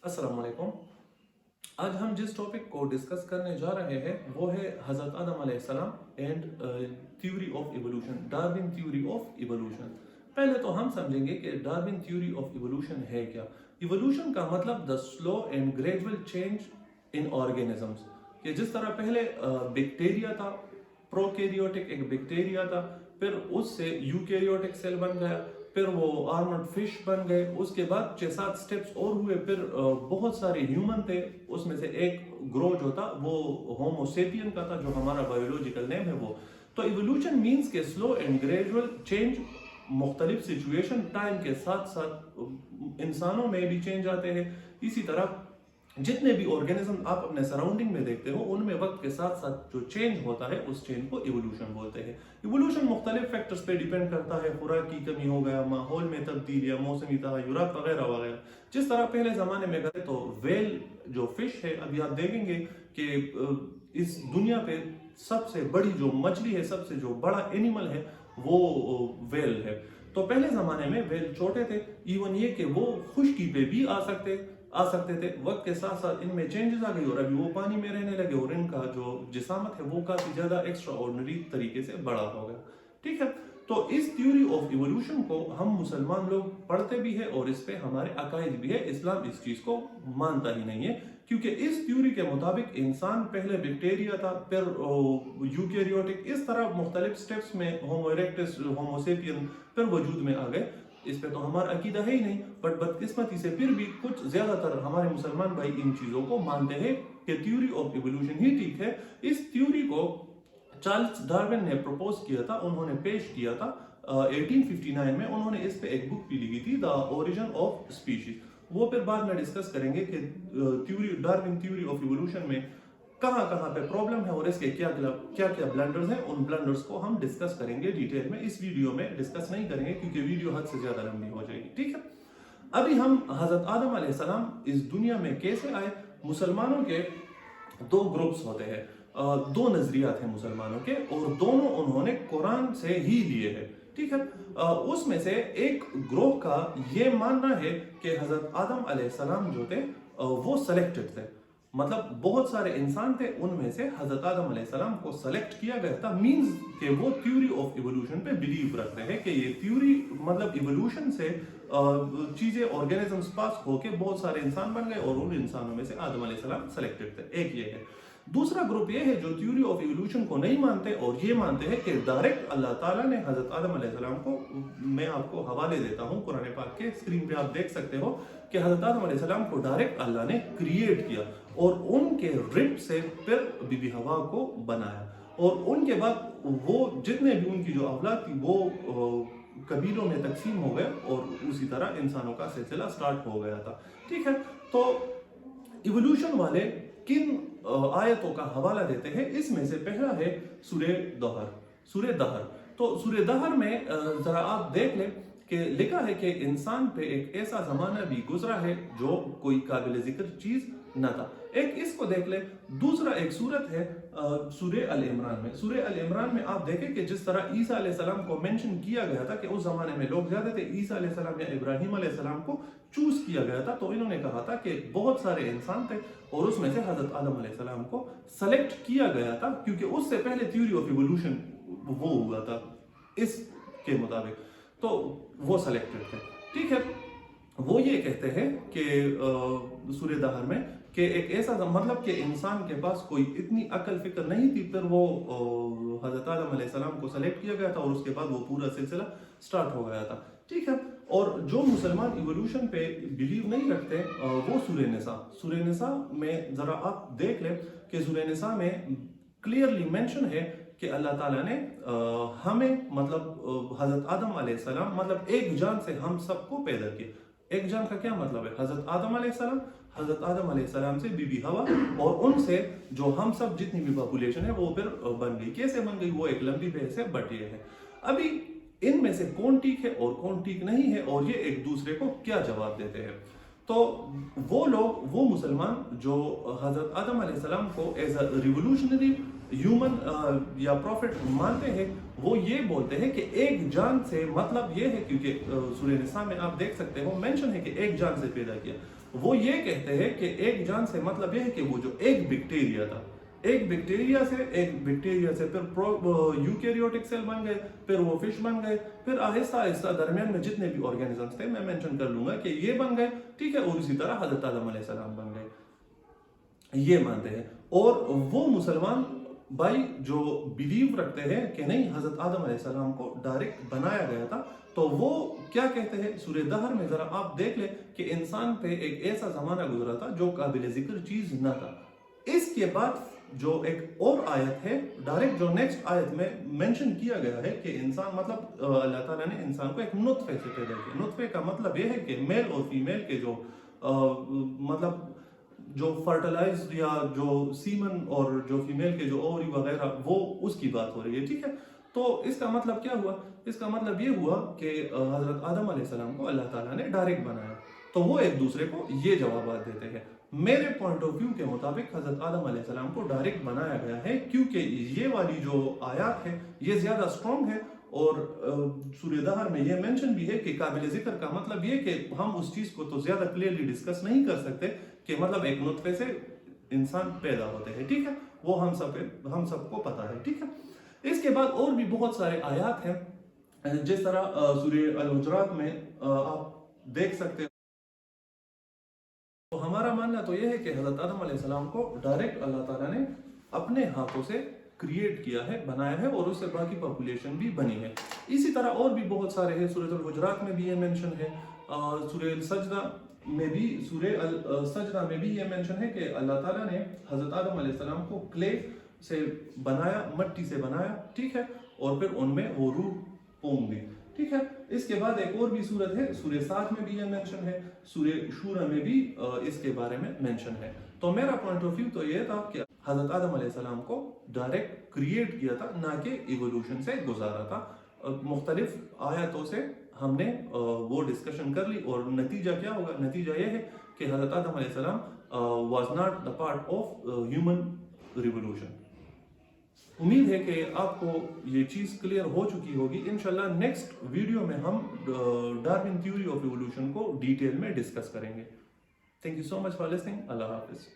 अस्सलाम वालेकुम। आज हम जिस टॉपिक को डिस्कस करने जा रहे हैं वो है हज़रत आदम अलैहिस्सलाम and theory of evolution, Darwin theory of evolution. पहले तो हम समझेंगे कि डार्विन थ्योरी ऑफ इवोल्यूशन है क्या। इवोल्यूशन का मतलब the slow and gradual change in organisms, कि जिस तरह पहले बैक्टीरिया था, प्रोकैरियोटिक एक बैक्टीरिया था, फिर उससे यूकैरियोटिक सेल बन गया, फिर वो आर्मड फिश बन गए, उसके बाद 6-7 स्टेप्स और हुए, फिर बहुत सारे ह्यूमन थे, उसमें से एक ग्रो जो था वो होमोसेपियन का था, जो हमारा बायोलॉजिकल नेम है वो। तो इवोल्यूशन मीन्स के स्लो एंड ग्रेजुअल चेंज, मुख्तलिफ सिचुएशन टाइम के साथ साथ इंसानों में भी चेंज आते हैं। इसी तरह जितने भी ऑर्गेनिज्म आप अपने सराउंडिंग में देखते हो उनमें वक्त के साथ साथ जो चेंज होता है उस चेंज को इवोल्यूशन बोलते हैं। इवोल्यूशन मुख्तलिफ फैक्टर्स पे डिपेंड करता है, खुराक की कमी हो गया, माहौल में तब्दीलियाँ, मौसमी तगय्युरात वगैरह वगैरह। जिस तरह पहले ज़माने में करते तो वेल जो फिश है, अभी आप देखेंगे कि इस दुनिया पे सबसे बड़ी जो मछली है, सबसे जो बड़ा एनिमल है वो वेल है। तो पहले ज़माने में वेल छोटे थे, इवन ये कि वो खुश्की पे भी आ सकते थे। वक्त के साथ साथ इनमें चेंजेस आ गई और अभी वो पानी में रहने लगे और इनका जो जिसामत है वो काफी ज्यादा एक्स्ट्रा ऑर्डिनरी तरीके से बड़ा हो गया। ठीक है, तो इस थ्योरी ऑफ इवोल्यूशन को हम मुसलमान लोग पढ़ते भी है और इस पे हमारे अकायद भी है। इस्लाम इस चीज को मानता ही नहीं है, क्योंकि इस थ्योरी के मुताबिक इंसान पहले बैक्टीरिया था, फिर यूकैरियोटिक, इस तरह मुख्तलिफ स्टेप्स में होमो इरेक्टस, होमोसेपियन फिर वजूद में आ गए। इस पे तो हमारा अकीदा है ही नहीं, बट बदकिस्मती से फिर भी कुछ ज्यादातर हमारे मुसलमान भाई इन चीजों को मानते हैं कि थ्योरी ऑफ इवोल्यूशन ही ठीक है। इस थ्योरी को चार्ल्स डार्विन ने प्रपोज किया था, उन्होंने पेश किया था 1859 में। उन्होंने इस पे एक बुक भी लिखी थी, द ओरिजिन ऑफ स्पीशीज। वो फिर बाद में डिस्कस करेंगे कि डार्विन थ्योरी ऑफ इवोल्यूशन में कहाँ कहाँ पे प्रॉब्लम है और इसके क्या क्या ब्लंडर्स हैं। उन ब्लंडर्स को हम डिस्कस करेंगे डिटेल में। इस वीडियो में डिस्कस नहीं करेंगे क्योंकि वीडियो हद से ज्यादा लंबी हो जाएगी। ठीक है, अभी हम हजरत आदम अलैहिस्सलाम इस दुनिया में कैसे आए। मुसलमानों के दो ग्रुप्स होते हैं, दो नजरियात हैं मुसलमानों के, और दोनों उन्होंने कुरान से ही लिए हैं। ठीक है, उसमें से एक ग्रुप का ये मानना है कि हजरत आदम अलैहिस्सलाम जो थे वो सिलेक्टेड थे, मतलब बहुत सारे इंसान थे, उनमें से हजरत आदम अलैहिस्सलाम को सेलेक्ट किया गया था। मींस के वो थ्योरी ऑफ इवोल्यूशन पे बिलीव रखते हैं कि ये थ्योरी मतलब इवोल्यूशन से चीजें ऑर्गेनिजम्स पास होके बहुत सारे इंसान बन गए और उन इंसानों में से आदम अलैहिस्सलाम सेलेक्टेड थे। एक ये है। दूसरा ग्रुप ये है जो थ्योरी ऑफ इवोल्यूशन को नहीं मानते और ये मानते हैं कि डायरेक्ट अल्लाह ताला ने हजरत आदम अलैहिस्सलाम को, मैं आपको हवाले देता हूँ कुरान पाक के, स्क्रीन पे आप देख सकते हो कि हजरत आदम अलैहिस्सलाम को डायरेक्ट अल्लाह ने क्रिएट किया और उनके रिब से फिर बीबी हवा को बनाया, और उनके बाद वो जितने भी उनकी जो औलाद थी वो कबीलों में तकसीम हो गए और उसी तरह इंसानों का सिलसिला स्टार्ट हो गया था। ठीक है, तो इवोल्यूशन वाले किन आयतों का हवाला देते हैं, इसमें से पहला है सूरह दहर। तो सूरह दहर में जरा आप देख लें कि लिखा है कि इंसान पे एक ऐसा जमाना भी गुजरा है जो कोई काबिल जिक्र चीज न था। एक इसको देख ले। दूसरा एक सूरत है सूरह अल इमरान में। सूरह अल इमरान में आप देखें कि जिस तरह ईसा अलैहिस्सलाम को मेंशन किया गया था कि उस जमाने में लोग ज्यादा थे, ईसा अलैहिस्सलाम या इब्राहिम अलैहिस्सलाम को चूज किया गया था, तो इन्होंने कहा था कि बहुत सारे इंसान थे और उसमें से हजरत आदम अलैहिस्सलाम को सेलेक्ट किया गया था, क्योंकि उससे पहले थ्योरी ऑफ इवोल्यूशन वो हुआ था इसके मुताबिक, तो वो सेलेक्टेड थे। ठीक है, वो ये कहते हैं कि सूरह दहर में कि एक ऐसा मतलब कि इंसान के पास कोई इतनी अकल फिक्र नहीं थी, फिर वो हजरत आदम अलैहिस्सलाम को सेलेक्ट किया गया था और उसके बाद वो पूरा सिलसिला स्टार्ट हो गया था। ठीक है, और जो मुसलमान इवोल्यूशन पे बिलीव नहीं रखते वो सूरह निसा में जरा आप देख लें कि सूरह निसा में क्लियरली मेंशन है कि अल्लाह ताला ने हमें मतलब हजरत आदम अलैहिस्सलाम मतलब एक जान से हम सबको पैदा किया। एक जान का क्या मतलब है? हजरत आदम अलैहिस्सलाम से बीबी हवा और उनसे जो हम सब जितनी भी पॉपुलेशन है वो फिर बन गई। कैसे बन गई? वो एक लंबी बहस है, बट ये है अभी इनमें से कौन ठीक है और कौन ठीक नहीं है और ये एक दूसरे को क्या जवाब देते हैं। तो वो मुसलमान जो हजरत आदम अलैहिस्सलाम को एज अ रिवोल्यूशनरी ह्यूमन या प्रॉफिट मानते हैं, वो ये बोलते हैं कि एक जान से मतलब ये है, क्योंकि सूरह निसा में आप देख सकते हो मेंशन है कि एक जान से पैदा किया। وہ یہ کہتے ہیں کہ ایک جان سے مطلب یہ ہے کہ وہ جو ایک بیکٹیریا تھا، ایک بیکٹیریا سے پھر یوکیریوٹک سیل بن گئے، پھر وہ فش بن گئے، پھر آہستہ آہستہ درمیان میں جتنے بھی آرگینزمس تھے میں مینشن کر لوں گا کہ یہ بن گئے، ٹھیک ہے، اور اسی طرح حضرت آدم علیہ السلام بن گئے، یہ مانتے ہیں۔ اور وہ مسلمان بھائی جو بلیو رکھتے ہیں کہ نہیں حضرت آدم علیہ السلام کو ڈائریکٹ بنایا گیا تھا، تو وہ کیا کہتے ہیں سورہ دہر میں ذرا آپ دیکھ لیں کہ انسان پہ ایک ایسا زمانہ گزرا تھا جو قابل ذکر چیز نہ تھا۔ اس کے بعد جو ایک اور آیت ہے ڈائریکٹ، جو نیکسٹ آیت میں مینشن کیا گیا ہے کہ انسان مطلب اللہ تعالیٰ نے انسان کو ایک نطفے سے پیدا کیا۔ نطفے کا مطلب یہ ہے کہ میل اور فیمیل کے جو مطلب جو فرٹیلائز یا جو سیمن اور جو فیمیل کے جو اووری وغیرہ، وہ اس کی بات ہو رہی ہے، ٹھیک ہے۔ تو اس کا مطلب کیا ہوا؟ اس کا مطلب یہ ہوا کہ حضرت آدم علیہ السلام کو اللہ تعالیٰ نے ڈائریکٹ بنایا، تو وہ ایک دوسرے کو یہ جوابات دیتے ہیں۔ میرے پوائنٹ آف ویو کے مطابق حضرت آدم علیہ السلام کو ڈائریکٹ بنایا گیا ہے، کیونکہ یہ والی جو آیات ہے یہ زیادہ اسٹرانگ ہے، اور سورہ دہر میں یہ مینشن بھی ہے کہ قابل ذکر کا مطلب یہ کہ ہم اس چیز کو تو زیادہ کلیئرلی ڈسکس نہیں کر سکتے کہ مطلب ایک نطفے سے انسان پیدا ہوتے ہیں، ٹھیک ہے، وہ ہم سب کو پتا ہے، ٹھیک ہے۔ اس کے بعد اور بھی بہت سارے آیات ہیں، جس طرح سورہ الحجرات میں آپ دیکھ سکتے ہیں۔ تو ہمارا ماننا تو یہ ہے کہ حضرت آدم علیہ السلام کو ڈائریکٹ اللہ تعالیٰ نے اپنے ہاتھوں سے کریٹ کیا ہے، بنایا ہے، اور اس سے باقی پاپولیشن بھی بنی ہے۔ اسی طرح اور بھی بہت سارے ہیں، سورۃ الحجرات میں بھی یہ مینشن ہے، سورہ السجدہ میں بھی یہ مینشن ہے کہ اللہ تعالیٰ نے حضرت آدم علیہ السلام کو کلے سے بنایا، مٹی سے بنایا، ٹھیک ہے، اور پھر ان میں وہ روح پونک دی، ٹھیک ہے۔ اس کے بعد ایک اور بھی صورت ہے، سورہ 7 میں بھی یہ مینشن ہے، سورہ شورى میں بھی اس کے بارے میں مینشن ہے۔ تو میرا پوائنٹ آف ویو تو یہ تھا کہ حضرت آدم علیہ السلام کو ڈائریکٹ کریٹ کیا تھا، نہ کہ ایوولوشن سے گزارا تھا۔ مختلف آیاتوں سے ہم نے وہ ڈسکشن کر لی، اور نتیجہ کیا ہوگا؟ نتیجہ یہ ہے کہ حضرت آدم علیہ السلام was not the part of human revolution. امید ہے کہ آپ کو یہ چیز کلیئر ہو چکی ہوگی۔ انشاءاللہ نیکسٹ ویڈیو میں ہم ڈارون تھیوری آف ایوولوشن کو ڈیٹیل میں ڈسکس کریں گے۔ Thank you so much for listening. اللہ حافظ۔